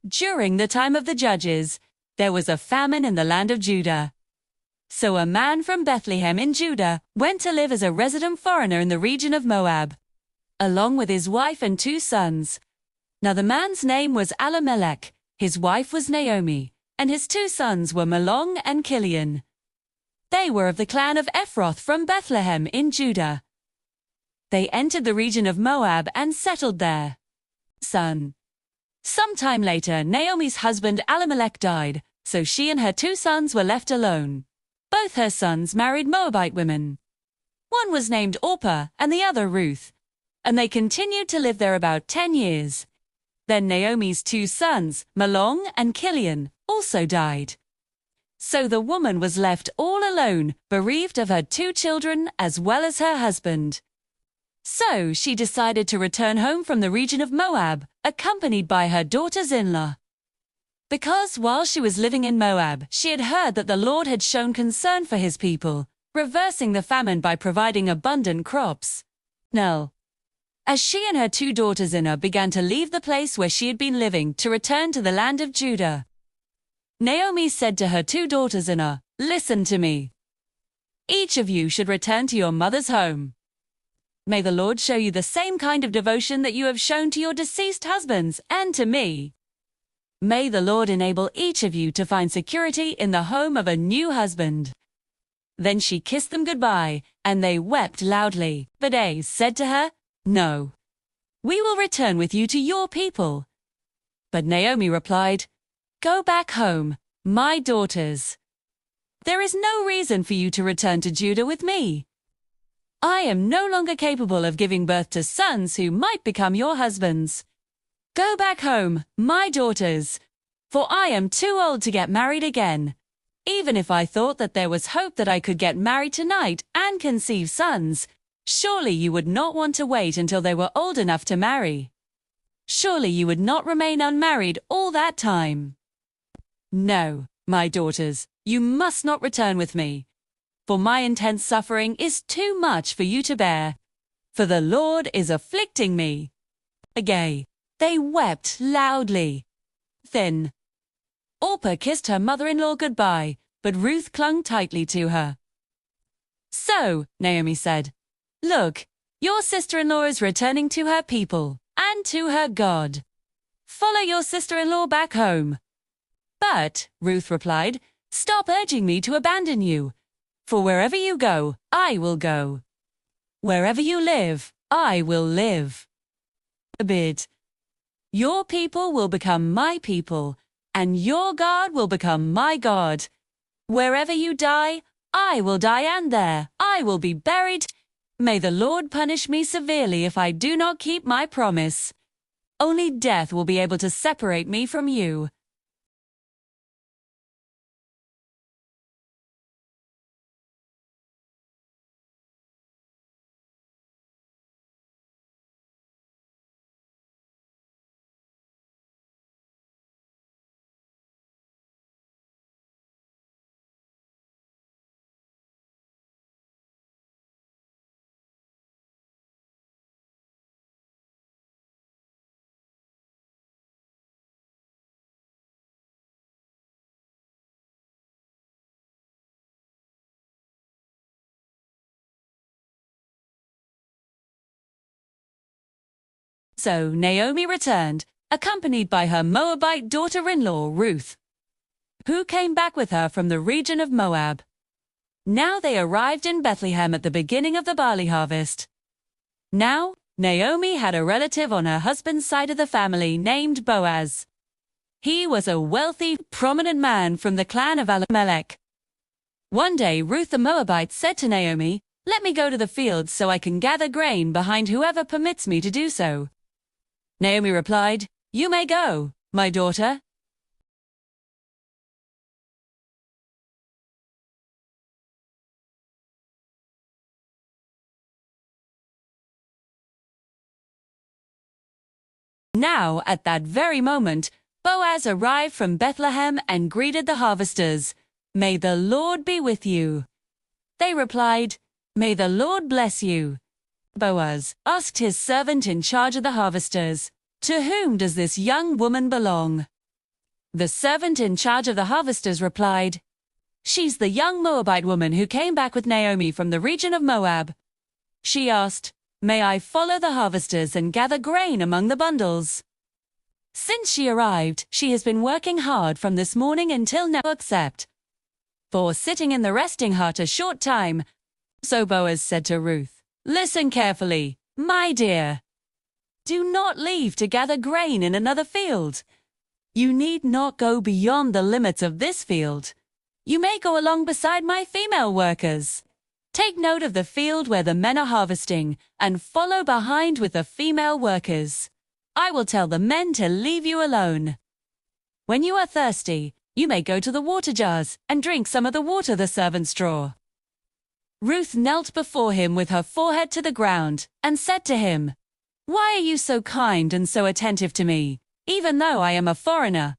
During the time of the judges, there was a famine in the land of Judah. So a man from Bethlehem in Judah went to live as a resident foreigner in the region of Moab, along with his wife and 2 sons. Now the man's name was Elimelech, his wife was Naomi, and his 2 sons were Mahlon and Kilion. They were of the clan of Ephrath from Bethlehem in Judah. They entered the region of Moab and settled there. Some time later, Naomi's husband Elimelech died, so she and her 2 sons were left alone. Both her sons married Moabite women. One was named Orpah and the other Ruth, and they continued to live there about 10 years. Then Naomi's 2 sons, Mahlon and Kilion, also died. So the woman was left all alone, bereaved of her 2 children as well as her husband. So she decided to return home from the region of Moab, accompanied by her daughters-in-law. Because while she was living in Moab, she had heard that the Lord had shown concern for his people, reversing the famine by providing abundant crops. Now, as she and her 2 daughters-in-law began to leave the place where she had been living to return to the land of Judah, Naomi said to her 2 daughters-in-law, "Listen to me. Each of you should return to your mother's home. May the Lord show you the same kind of devotion that you have shown to your deceased husbands and to me. May the Lord enable each of you to find security in the home of a new husband." Then she kissed them goodbye, and they wept loudly. But Boaz said to her, "No, we will return with you to your people." But Naomi replied, "Go back home, my daughters. There is no reason for you to return to Judah with me. I am no longer capable of giving birth to sons who might become your husbands. Go back home, my daughters, for I am too old to get married again. Even if I thought that there was hope that I could get married tonight and conceive sons, surely you would not want to wait until they were old enough to marry. Surely you would not remain unmarried all that time. No, my daughters, you must not return with me, for my intense suffering is too much for you to bear, for the Lord is afflicting me." Again, they wept loudly. Then Orpah kissed her mother-in-law goodbye, but Ruth clung tightly to her. So Naomi said, "Look, your sister-in-law is returning to her people and to her God. Follow your sister-in-law back home." But Ruth replied, "Stop urging me to abandon you. For wherever you go, I will go. Wherever you live, I will live. Your people will become my people, and your God will become my God. Wherever you die, I will die, and there I will be buried. May the Lord punish me severely if I do not keep my promise. Only death will be able to separate me from you." So Naomi returned, accompanied by her Moabite daughter-in-law Ruth, who came back with her from the region of Moab. Now they arrived in Bethlehem at the beginning of the barley harvest. Now Naomi had a relative on her husband's side of the family named Boaz. He was a wealthy, prominent man from the clan of Elimelech. One day Ruth the Moabite said to Naomi, "Let me go to the fields so I can gather grain behind whoever permits me to do so." Naomi replied, "You may go, my daughter." Now, at that very moment, Boaz arrived from Bethlehem and greeted the harvesters. "May the Lord be with you." They replied, "May the Lord bless you." Boaz asked his servant in charge of the harvesters, "To whom does this young woman belong?" The servant in charge of the harvesters replied, "She's the young Moabite woman who came back with Naomi from the region of Moab." She asked, "May I follow the harvesters and gather grain among the bundles?" Since she arrived, she has been working hard from this morning until now, except for sitting in the resting hut a short time. So Boaz said to Ruth, "Listen carefully, my dear. Do not leave to gather grain in another field. You need not go beyond the limits of this field. You may go along beside my female workers. Take note of the field where the men are harvesting and follow behind with the female workers. I will tell the men to leave you alone. When you are thirsty, you may go to the water jars and drink some of the water the servants draw." Ruth knelt before him with her forehead to the ground and said to him, "Why are you so kind and so attentive to me, even though I am a foreigner?"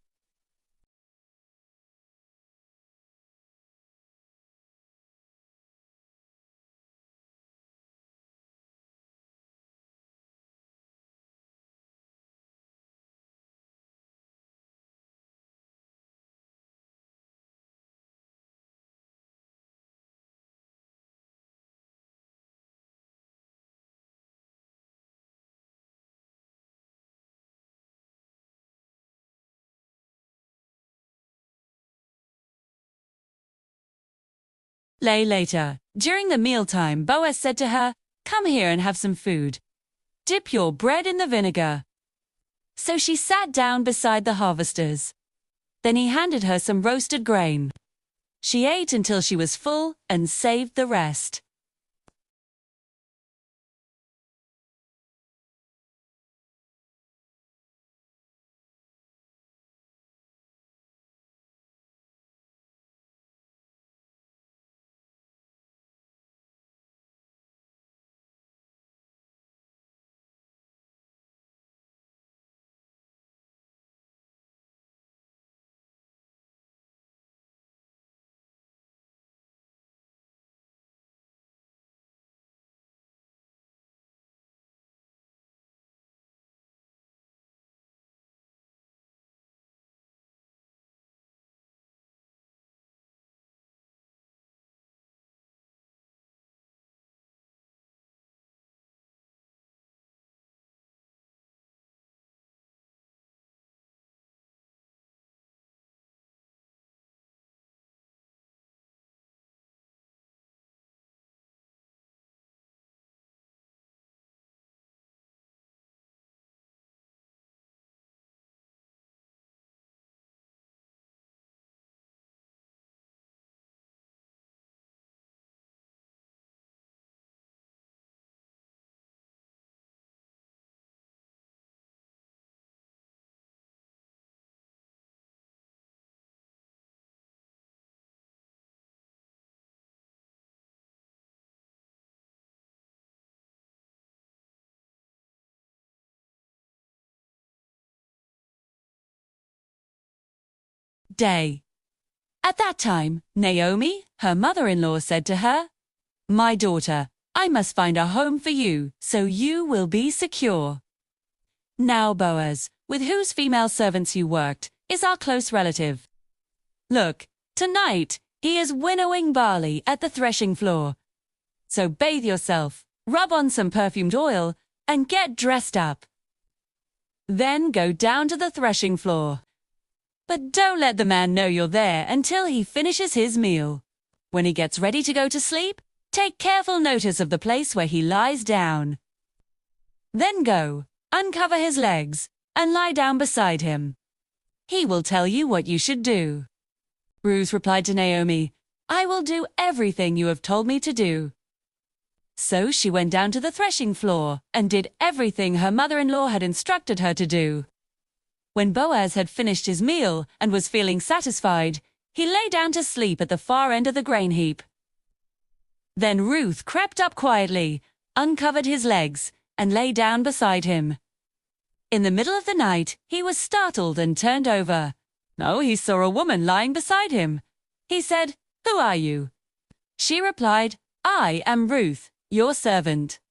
Later, during the mealtime, Boaz said to her, "Come here and have some food. Dip your bread in the vinegar." So she sat down beside the harvesters. Then he handed her some roasted grain. She ate until she was full and saved the rest. Day. At that time, Naomi, her mother-in-law, said to her, "My daughter, I must find a home for you, so you will be secure." Now Boaz, with whose female servants you worked, is our close relative. Look, tonight he is winnowing barley at the threshing floor. So bathe yourself, rub on some perfumed oil, and get dressed up. Then go down to the threshing floor. But don't let the man know you're there until he finishes his meal. When he gets ready to go to sleep, take careful notice of the place where he lies down. Then go, uncover his legs, and lie down beside him. He will tell you what you should do. Ruth replied to Naomi, "I will do everything you have told me to do." So she went down to the threshing floor and did everything her mother-in-law had instructed her to do. When Boaz had finished his meal and was feeling satisfied, he lay down to sleep at the far end of the grain heap. Then Ruth crept up quietly, uncovered his legs, and lay down beside him. In the middle of the night, he was startled and turned over. No, he saw a woman lying beside him. He said, "Who are you?" She replied, "I am Ruth, your servant."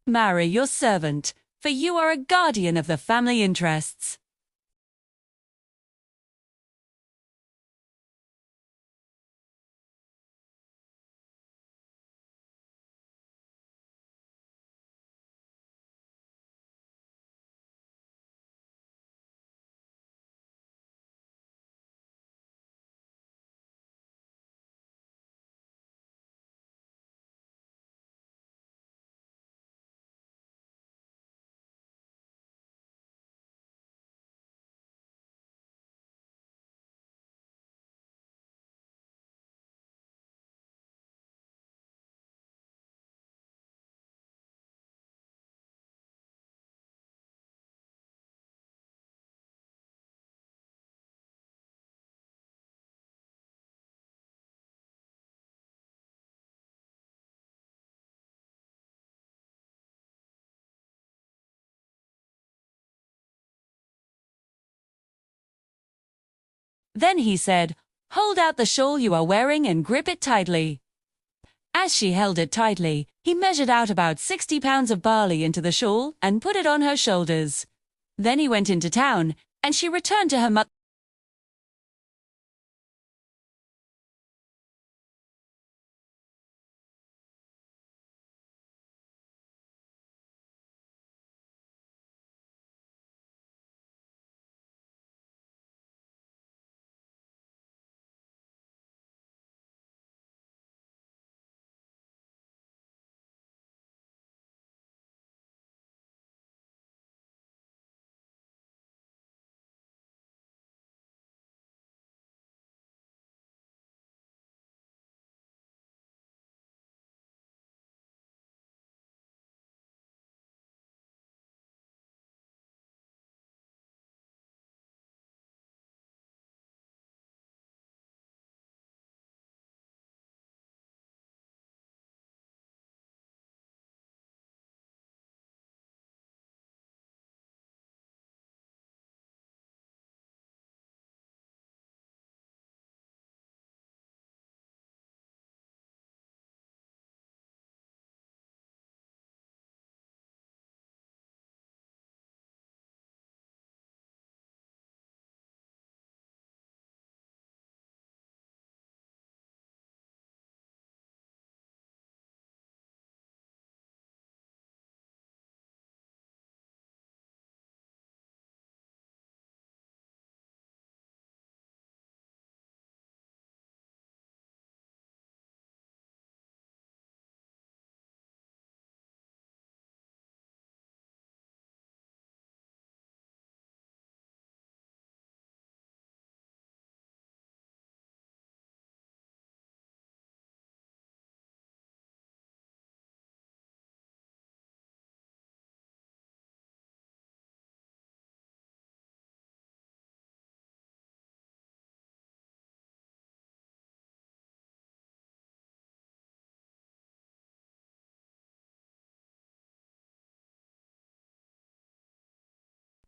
"Marry your servant, for you are a guardian of the family interests." Then he said, "Hold out the shawl you are wearing and grip it tightly." As she held it tightly, he measured out about 60 pounds of barley into the shawl and put it on her shoulders. Then he went into town, and she returned to her mother.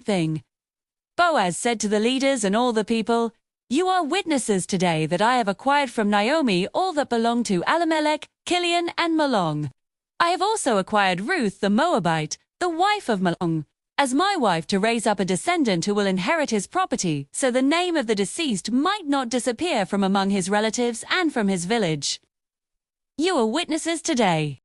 Thing. Boaz said to the leaders and all the people, "You are witnesses today that I have acquired from Naomi all that belonged to Elimelech, Kilion, and Mahlon. I have also acquired Ruth the Moabite, the wife of Mahlon, as my wife to raise up a descendant who will inherit his property, so the name of the deceased might not disappear from among his relatives and from his village. You are witnesses today."